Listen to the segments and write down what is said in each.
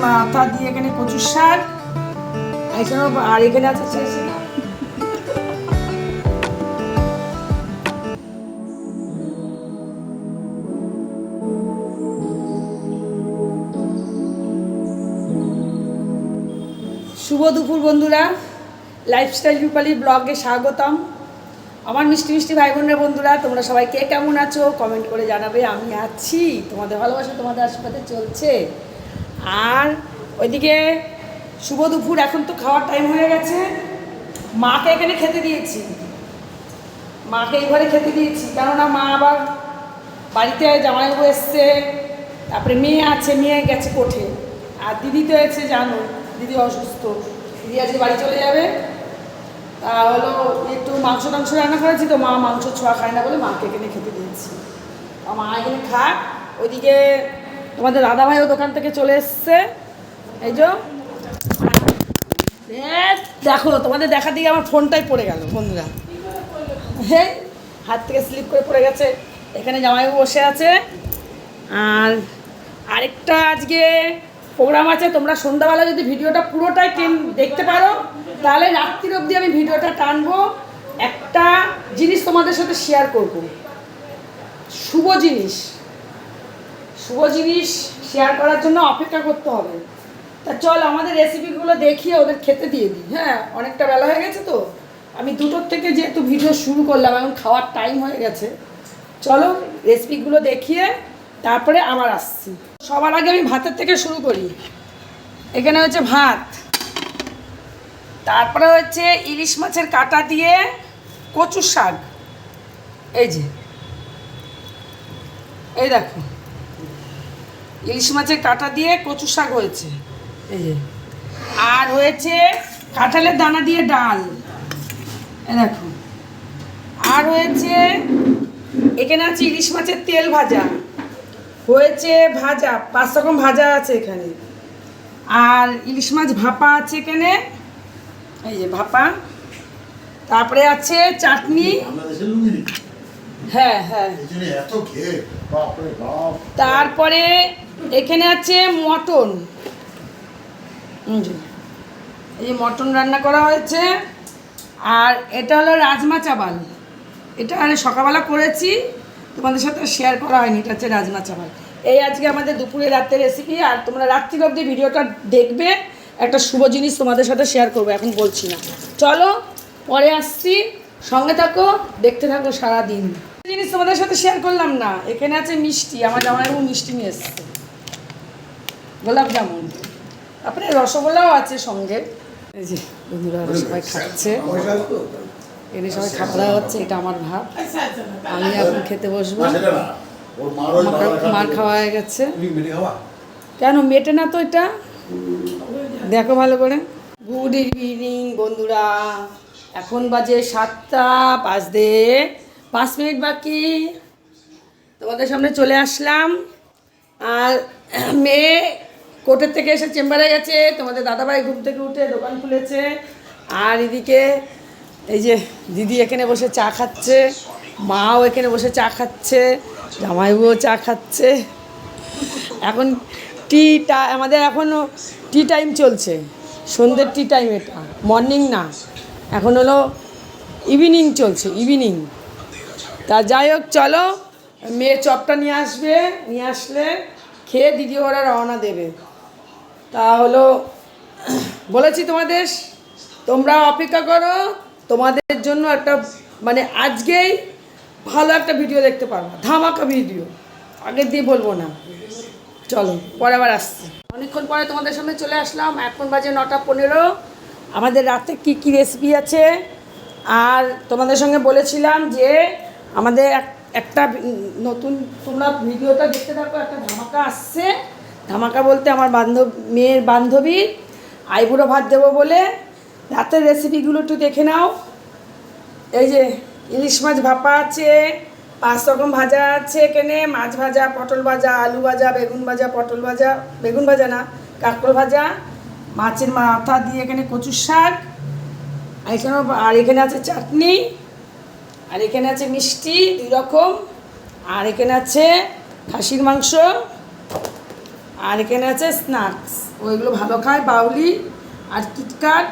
মাথা দিয়ে এখানে কচুর শাক, আর এখানে আছে শুভ দুপুর বন্ধুরা, লাইফস্টাইল রূপালী ব্লগে স্বাগতম। আমার মিষ্টি মিষ্টি ভাই বোনের বন্ধুরা, তোমরা সবাই কে কেমন আছো কমেন্ট করে জানাবে। আমি আছি, তোমাদের ভালোবাসা তোমাদের আশীর্বাদে চলছে। আর ওইদিকে শুভ দুপুর, এখন তো খাওয়ার টাইম হয়ে গেছে। মাকে এখানে খেতে দিয়েছি, মাকে এই ঘরে খেতে দিয়েছি, কেননা মা আবার বাড়িতে জামাইবাবু এসছে, তারপরে মেয়ে আছে, মেয়ে গেছে কোঠে, আর দিদি তো এসে জানো দিদি অসুস্থ, দিদি আজকে বাড়ি চলে যাবে। তা হলো একটু মাংস টাংস রান্না করেছি, তো মা মাংস ছোঁয়া খায় না বলে মাকে এখানে খেতে দিয়েছি। মা এখানে খাক। ওইদিকে তোমাদের দাদাভাইও দোকান থেকে চলে এসছে, এই যে দেখো, তোমাদের দেখা দিয়ে আমার ফোনটাই পড়ে গেল বন্ধুরা। হ্যাঁ, হাত থেকে স্লিপ করে পড়ে গেছে। এখানে জামাইবাবু বসে আছে। আর আরেকটা আজকে প্রোগ্রাম আছে, তোমরা সন্ধ্যাবেলা যদি ভিডিওটা পুরোটাই দেখতে পারো, তাহলে রাত্রির অবধি আমি ভিডিওটা টানবো। একটা জিনিস তোমাদের সাথে শেয়ার করব, শুভ জিনিস শেয়ার করার জন্য অপেক্ষা করতে হবে। তা চল আমাদের রেসিপিগুলো দেখিয়ে ওদের খেতে দিয়ে দিই। হ্যাঁ, অনেকটা বেলা হয়ে গেছে, তো আমি 2টোর থেকে যেহেতু ভিডিও শুরু করলাম, এখন খাওয়ার টাইম হয়ে গেছে। চলো রেসিপিগুলো দেখিয়ে তারপরে আবার আসছি। সবার আগে আমি ভাতের থেকে শুরু করি। এখানে হচ্ছে ভাত, তারপরে হচ্ছে ইলিশ মাছের কাঁটা দিয়ে কচুর শাক। এই যে এই দেখো, ইলিশ মাছের কাঁটা দিয়ে কচুর শাক হয়েছে, এই যে। আর হয়েছে কাঁঠালের দানা দিয়ে ডাল, এই দেখো। আর হয়েছে এখানে আছে ইলিশ মাছের তেল ভাজা হয়েছে, ভাজা 5 রকম ভাজা আছে এখানে। আর ইলিশ মাছ ভাপা আছে এখানে, এই যে ভাপা। তারপরে আছে চাটনি, হ্যাঁ হ্যাঁ। তারপরে এখানে আছে মটন, এই যে মটন রান্না করা হয়েছে। আর এটা হলো রাজমা চাবাল, এটা সকালবেলা করেছি, তোমাদের সাথে শেয়ার করা হয়নি। এটা হচ্ছে রাজমা চাবাল। এই আজকে আমাদের দুপুরে রাত্রের রেসিপি। আর তোমরা রাত্রির অবধি ভিডিওটা দেখবে, একটা শুভ জিনিস তোমাদের সাথে শেয়ার করবো, এখন বলছি না। চলো পরে আসছি, সঙ্গে থাকো, দেখতে থাকো সারাদিন। জিনিস তোমাদের সাথে শেয়ার করলাম না, এখানে আছে মিষ্টি, আমার জামাইবাবু মিষ্টি নিয়ে এসছে, গোলাপ জামুন, তারপরে রসগোল্লাও আছে সঙ্গে। এই যে বন্ধুরা সবাই খাচ্ছে, এনে সবাই খাওয়া দাওয়া হচ্ছে। এটা আমার ভাব, আমি এখন খেতে বসবো। মার খাওয়া হয়ে গেছে, কেন মেটে না তো এটা, দেখো ভালো করে। গুড ইভিনিং বন্ধুরা, এখন বাজে 7টা বাজতে 5 মিনিট বাকি। তোমাদের সামনে চলে আসলাম। আর মেয়ে কোর্টের থেকে এসে চেম্বারে গেছে, তোমাদের দাদাভাই ঘুম থেকে উঠে দোকান খুলেছে। আর এদিকে এই যে দিদি এখানে বসে চা খাচ্ছে, মাও এখানে বসে চা খাচ্ছে, জামাইবাবুও চা খাচ্ছে। এখন আমাদের এখনও টি টাইম চলছে, সন্ধ্যের টি টাইম, এটা মর্নিং না, এখন হলো ইভিনিং চলছে, ইভিনিং। তা যাই হোক, চলো মেয়ে চপটা নিয়ে আসবে, নিয়ে আসলে খেয়ে দিদি ওরা রওনা দেবে। তা হলো বলেছি তোমাদের, তোমরা অপেক্ষা করো, তোমাদের জন্য একটা মানে আজকেই ভালো একটা ভিডিও দেখতে পারবো, ধামাকা ভিডিও, আগের দিয়ে বলবো না। চলো পরে আবার আসছি। অনেকক্ষণ পরে তোমাদের সামনে চলে আসলাম, এখন বাজে 9:15। আমাদের রাতে কি কি রেসিপি আছে, আর তোমাদের সঙ্গে বলেছিলাম যে আমাদের একটা নতুন, তোমরা ভিডিওটা দেখতে থাকো, একটা ধামাকা আসছে। ধামাকা বলতে আমার মেয়ের বান্ধবী আইবুড়ো ভাত দেবো বলে। রাতের রেসিপিগুলো একটু দেখে নাও। এই যে ইলিশ মাছ ভাপা আছে, 5 রকম ভাজা আছে এখানে, মাছ ভাজা, পটল ভাজা, আলু ভাজা, বেগুন ভাজা, পটল ভাজা, বেগুন ভাজা না, কাঁকরোল ভাজা, মাছের মাথা দিয়ে এখানে কচুর শাক, আর এখানে আছে চাটনি, আর এখানে আছে মিষ্টি 2 রকম, আর এখানে আছে খাসির মাংস, আর এখানে আছে স্ন্যাক্স, ওইগুলো ভালো খায়, বাউলি আর কিটকাট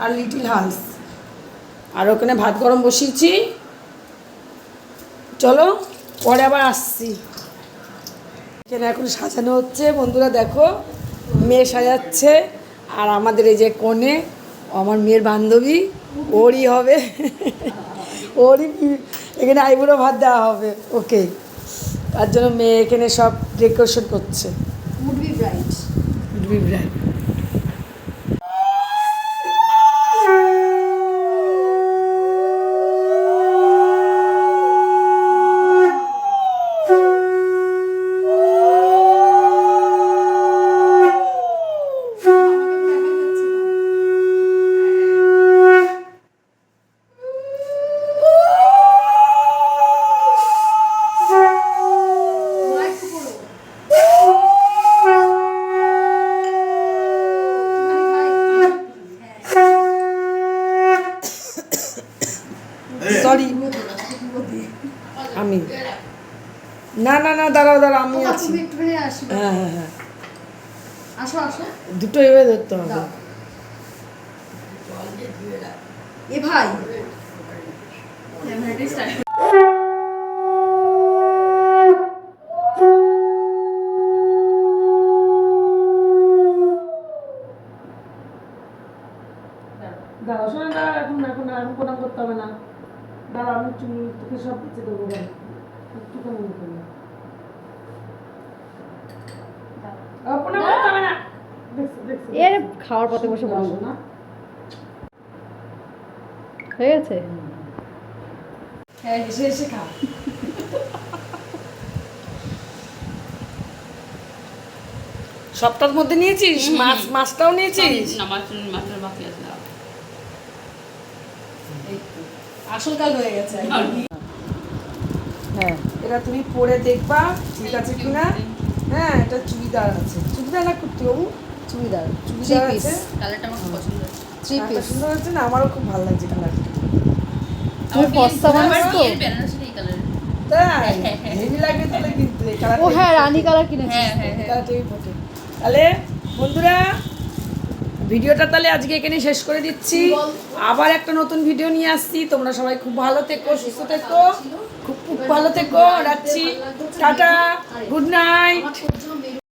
আর লিটিল হার্স। আর ওখানে ভাত গরম বসিয়েছি, চলো পরে আবার আসছি। এখানে এখন সাজানো হচ্ছে বন্ধুরা, দেখো মেয়ে সাজাচ্ছে। আর আমাদের এই যে কনে, আমার মেয়ের বান্ধবী, ওরই হবে ওরই এখানে আইবুড়ো ভাত দেওয়া হবে ওকে। তার জন্য মেয়ে এখানে সব ডেকোরেশন করছে। Would-be bright. Would-be bright. Sorry আমি না না না দাঁড়াও দাঁড়াও, আমি আছি। হ্যাঁ হ্যাঁ হ্যাঁ, আসো আসো, দুটো এভাবে ধরতে হবে। এ ভাই দাঁড়াও, শোনো দাঁড়াও, এখন এখন এখন প্রণাম করতে হবে না। দাঁড়াও, আমি চুল তোকে সব দিচ্ছে দেবো, একটু কেমন করবো, প্রণাম করতে হবে না। দেখছো দেখছো, এর খাওয়ার পথে বসে বসো না হয়ে গেছে। হ্যাঁ, এসে এসে খা। সবটার মধ্যে নিয়েছিস? মাছ, মাছটাও নিয়েছিস? না, মাছের বাকি আছে। আসল কাল হয়ে গেছে। হ্যাঁ, এটা তুমি পরে দেখবা ঠিক আছে কিনা। হ্যাঁ, এটা চুড়িদার আছে, চুড়িদার না কুর্তি বাবু, চুড়িদার, চুড়িদার আছে। কালারটা আমার খুব পছন্দ হয়েছে। কালারটা সুন্দর হচ্ছে না? আমারও খুব ভালো লাগছে কালারটা। তুমি পস্তা মানুষ তো? এর বেনারসি এই কালার। তাই হেভি লাগে তাহলে, কিন্তু এই কালারটা, ও হ্যাঁ, রানী কালার কিনেছি। হ্যাঁ হ্যাঁ হ্যাঁ। কালারটাই ফোটে। তাহলে বন্ধুরা, ভিডিওটা তাহলে আজকে এখানে শেষ করে দিচ্ছি। আবার একটা নতুন ভিডিও নিয়ে আসছি। তোমরা সবাই খুব ভালো থেকো, সুস্থ থেকো, খুব খুব ভালো থেকো। রাখছি, টাটা, গুড নাইট।